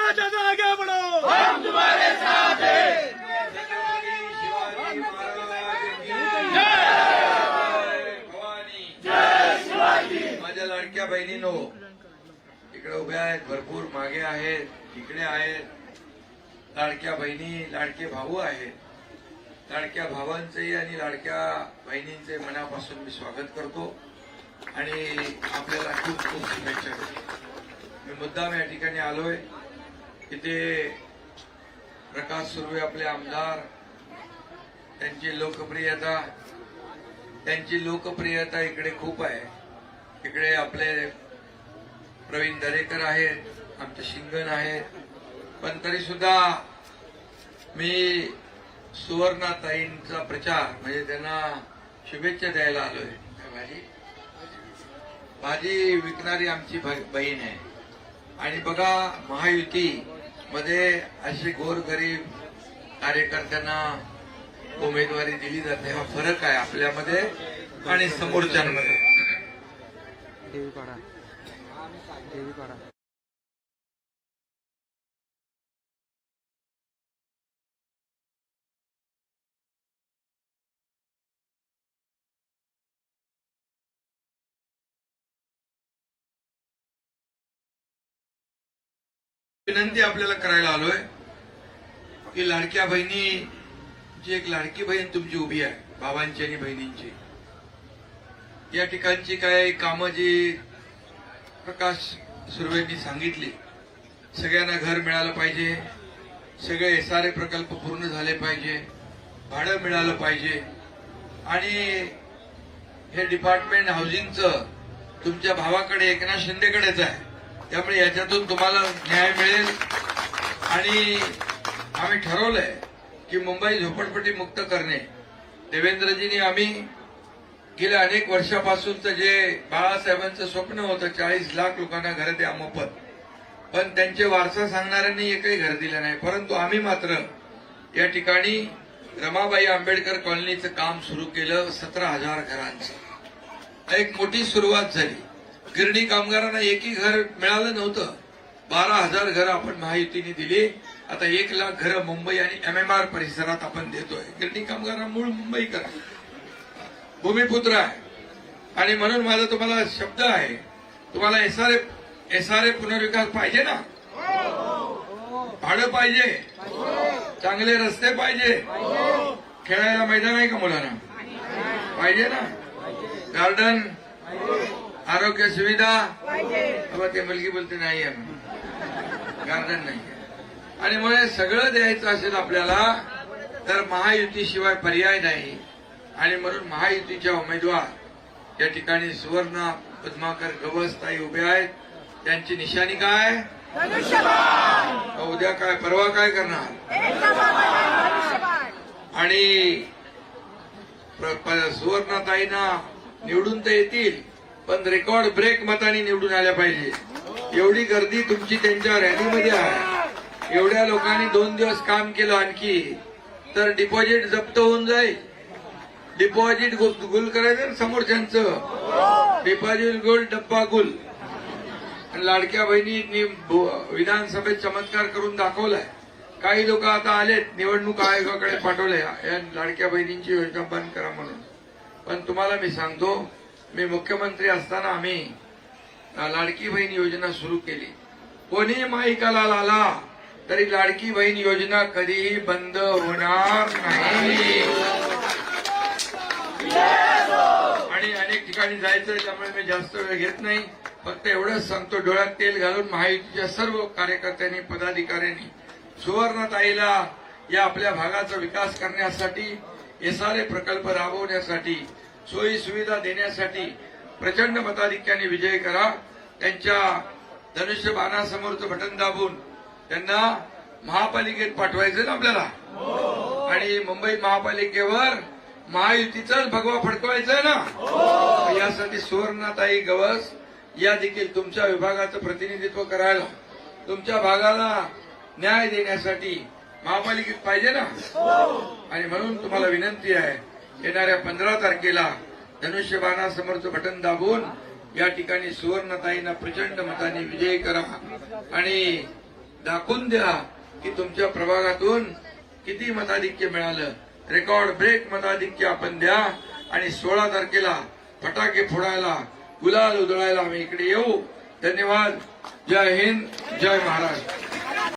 साथ हैं तो आगे बढ़ो, हम तुम्हारे साथ हैं। माझ्या लाडक्या बहिणीनो, इकडे उभ्या आहेत, भरपूर मागे आहेत, इकडे आहेत. लाडक्या बहिणी, लाडके भाऊ आहेत. लाडक्या भावांचे आणि लाडक्या बहिणींचे मनापासून मी स्वागत करतो आणि आपल्याला खूप खूप शुभेच्छा देतो. मी मुद्दाम या ठिकाणी आलोय. इथे प्रकाश सुर्वे आपले आमदार, त्यांची लोकप्रियता इकडे खूप आहे. इकडे आपले प्रवीण दरेकर आहेत, आमचे शिंगण आहेत. पण तरी सुद्धा मी सुवर्णाताईंचा प्रचार म्हणजे त्यांना शुभेच्छा द्यायला आलोय. भाजी विकणारी आमची बहीण आहे आणि बघा, महायुती मध्ये असे गोरगरीब कार्यकर्त्यांना उमेदवारी दिली जाते. हा फरक आहे आपल्यामध्ये आणि समोरच्यांमध्ये. विनंती आपल्याला करायला आलोय की लाडक्या बहिणीची एक लाडकी बहीण तुमची उभी आहे, भावांची आणि बहिणींची. या ठिकाणची काय कामं जी प्रकाश सुर्वेंनी सांगितली, सगळ्यांना घर मिळालं पाहिजे, सगळे एसआरए प्रकल्प पूर्ण झाले पाहिजे, भाडं मिळालं पाहिजे आणि हे डिपार्टमेंट हाऊसिंगचं तुमच्या भावाकडे एकनाथ शिंदेकडेच आहे. त्यामुळे याच्यातून तुम्हाला न्याय मिळेल. आणि आम्ही ठरवलंय की मुंबई झोपडपट्टी मुक्त करणे. देवेंद्रजींनी आम्ही गेल्या अनेक वर्षापासूनचं जे बाळासाहेबांचं स्वप्न होतं, 40 लाख लोकांना घर द्या मोफत, पण त्यांचे वारसा सांगणाऱ्यांनी एकही घर दिलं नाही. परंतु आम्ही मात्र या ठिकाणी रमाबाई आंबेडकर कॉलनीचं काम सुरू केलं. 17,000 घरांचं एक मोठी सुरुवात झाली. गिरणी कामगारांना एकही घर मिळालं नव्हतं. 12,000 घरं आपण महायुतीने दिली. आता 1 लाख घरं मुंबई आणि MMR परिसरात आपण देतोय. गिरणी कामगारांना मूळ मुंबईकर भूमिपुत्र आहे. आणि म्हणून माझा तुम्हाला शब्द आहे, तुम्हाला एसआरए पुनर्विकास पाहिजे ना, भाडं पाहिजे, चांगले रस्ते पाहिजे, खेळायला मैदान आहे का मुलांना पाहिजे ना, गार्डन, आरोग्य सुविधा. बाबा ते मुलगी बोलते नाही आहे, गार्डन नाही. आणि मग सगळं द्यायचं असेल आपल्याला तर महायुतीशिवाय पर्याय नाही. आणि म्हणून महायुतीच्या उमेदवार या ठिकाणी सुवर्णा पद्माकर गवसताई उभे आहेत. त्यांची निशाणी काय, उद्या काय परवा काय करणार. आणि सुवर्णाताईंना निवडून तर येतील, पण रेकॉर्ड ब्रेक मतांनी निवडून आल्या पाहिजे. एवढी गर्दी तुमची त्यांच्या रॅलीमध्ये आहे. एवढ्या लोकांनी 2 दिवस काम केलं आणखी तर डिपॉझिट जप्त होऊन जाईल. डिपॉझिट गुल करायचं समोरच्यांचं. डिपॉझिट गुल, डब्बा गुल. लाडक्या बहिणींनी विधानसभेत चमत्कार करून दाखवलाय. काही लोक आता आलेत, निवडणूक आयोगाकडे पाठवले या लाडक्या बहिणींची योजना बंद करा म्हणून. पण तुम्हाला मी सांगतो, मी मुख्यमंत्री असताना आम्ही लाडकी बहीण योजना सुरू केली. कोणी माईकाला आला तरी लाडकी बहीण योजना कधीही बंद होणार नाही. आणि अनेक ठिकाणी जायचंय, त्यामुळे मी जास्त वेळ घेत नाही. फक्त एवढंच सांगतो, डोळ्यात तेल घालून महायुतीच्या सर्व कार्यकर्त्यांनी, पदाधिकाऱ्यांनी सुवर्णाताईला या आपल्या भागाचा विकास करण्यासाठी, एसआरए प्रकल्प राबवण्यासाठी, सोयी सुविधा देण्यासाठी प्रचंड मताधिक्याने विजय करा. त्यांच्या धनुष्यबाणासमोरचं बटन दाबून त्यांना महापालिकेत पाठवायचं ना आपल्याला. आणि मुंबई महापालिकेवर महायुतीचाच भगवा फडकवायचा ना. यासाठी सुवर्णाताई गवस या देखील तुमच्या विभागाचं प्रतिनिधित्व करायला, तुमच्या भागाला न्याय देण्यासाठी महापालिकेत पाहिजे ना. आणि म्हणून तुम्हाला विनंती आहे, येणाऱ्या 15 तारखेला धनुष्यबाणासमोरचं बटन दाबून या ठिकाणी सुवर्णाताईंना प्रचंड मताने विजयी करा. आणि दाखवून द्या की तुमच्या प्रभागातून किती मताधिक्य मिळालं. रेकॉर्ड ब्रेक मताधिक्य आपण द्या आणि 16 तारखेला फटाके फोडायला, गुलाल उधळायला आम्ही इकडे येऊ. धन्यवाद. जय हिंद, जय महाराष्ट्र.